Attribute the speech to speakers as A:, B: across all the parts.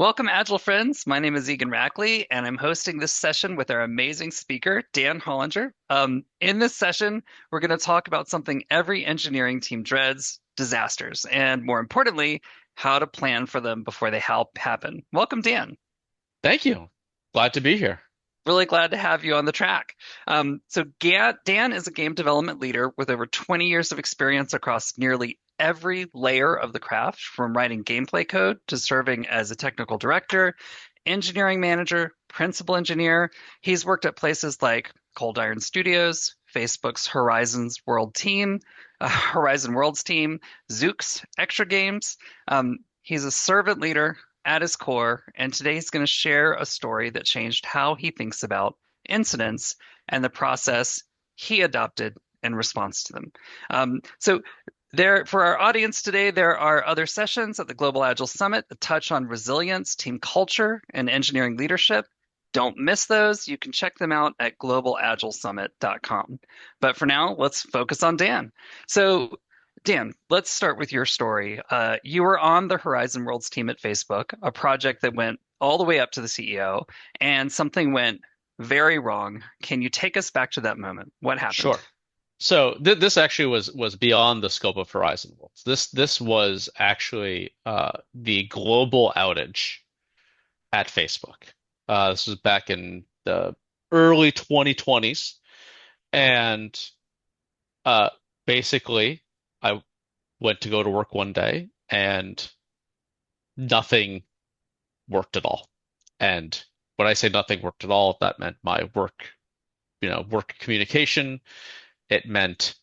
A: Welcome, Agile friends. My name is Egan Rackley, and I'm hosting this session with our amazing speaker, Dan Hollinger. In this session, we're going to talk about something every engineering team dreads, disasters, and more importantly, how to plan for them before they happen. Welcome, Dan.
B: Thank you. Glad to be here.
A: Really glad to have you on the track. Dan is a game development leader with over 20 years of experience across nearly every layer of the craft, from writing gameplay code to serving as a technical director, engineering manager, principal engineer. He's worked at places like Cold Iron Studios, Facebook's Horizon Worlds team, Zooks, Extra Games. He's a servant leader at his core, and today he's going to share a story that changed how he thinks about incidents and the process he adopted in response to them. For our audience today, there are other sessions at the Global Agile Summit that touch on resilience, team culture, and engineering leadership. Don't miss those. You can check them out at globalagilesummit.com. But for now, let's focus on Dan. So, Dan, let's start with your story. You were on the Horizon Worlds team at Facebook, a project that went all the way up to the CEO, and something went very wrong. Can you take us back to that moment? What happened?
B: Sure. So this actually was beyond the scope of Horizon Worlds. This was actually the global outage at Facebook. This was back in the early 2020s, and uh, basically, I went to go to work one day, and nothing worked at all. And when I say nothing worked at all, that meant my work communication. It meant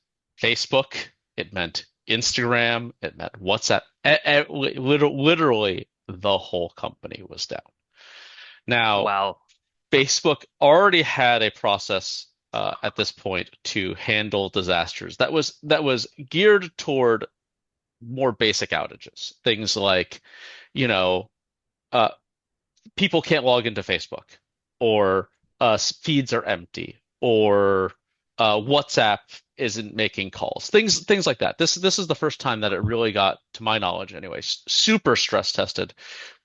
B: Facebook. It meant Instagram. It meant WhatsApp. Literally, the whole company was down. Now,
A: Wow.
B: Facebook already had a process at this point to handle disasters that was geared toward more basic outages. Things like, you know, uh, people can't log into Facebook, or feeds are empty, or WhatsApp isn't making calls. Things like that. This is the first time that it really got, to my knowledge anyway, super stress tested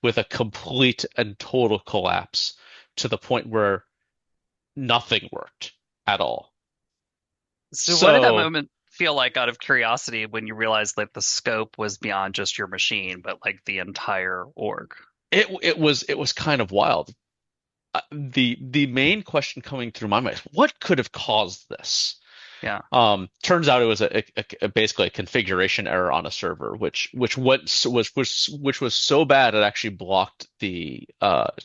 B: with a complete and total collapse to the point where nothing worked at all.
A: So what did that
B: So
A: moment feel like out of curiosity when you realized that the scope was beyond just your machine, but like the entire org?
B: it was kind of wild. The main question coming through my mind is, what could have caused this?
A: Yeah.
B: Turns out it was basically a configuration error on a server, which was so bad it actually blocked the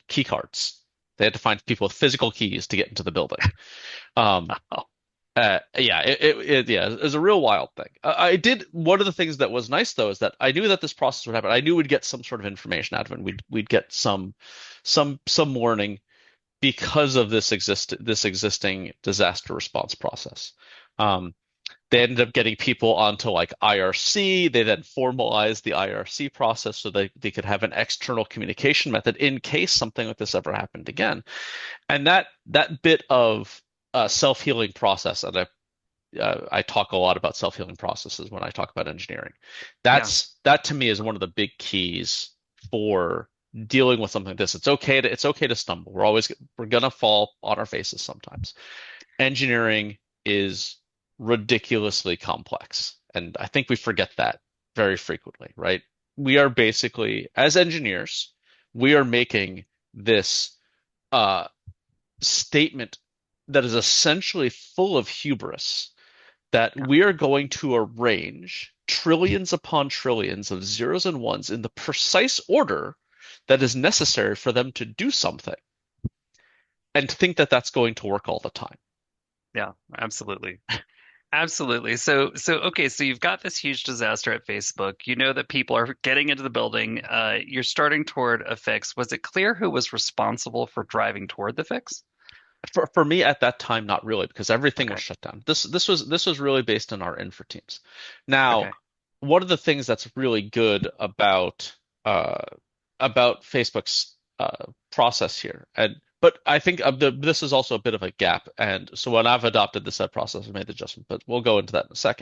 B: key cards. They had to find people with physical keys to get into the building. Um,
A: Oh,
B: it was a real wild thing. I did One of the things that was nice though is that I knew that this process would happen. I knew we'd get some sort of information out of it. We'd get some warning because of this existing disaster response process. Um, they ended up getting people onto like IRC. They then formalized the IRC process so they could have an external communication method in case something like this ever happened again. And that bit of self-healing process, and I talk a lot about self-healing processes when I talk about engineering.
A: yeah.
B: That to me is one of the big keys for dealing with something like this. It's okay to stumble. We're gonna fall on our faces sometimes. Engineering is ridiculously complex, and I think we forget that very frequently, right? We are basically, as engineers, we are making this uh, statement that is essentially full of hubris that
A: Yeah.
B: we are going to arrange trillions upon trillions of zeros and ones in the precise order that is necessary for them to do something, and to think that that's going to work all the time.
A: Yeah, absolutely. Absolutely. So you've got this huge disaster at Facebook. You know that people are getting into the building. You're starting toward a fix. Was it clear who was responsible for driving toward the fix?
B: For me at that time, not really, because everything was
A: Okay.
B: shut down. This was really based on our infra teams. Now,
A: Okay.
B: one of the things that's really good uh, about Facebook's process here, and but I think this is also a bit of a gap, and so when I've adopted the set process, I've made the adjustment. But we'll go into that in a second.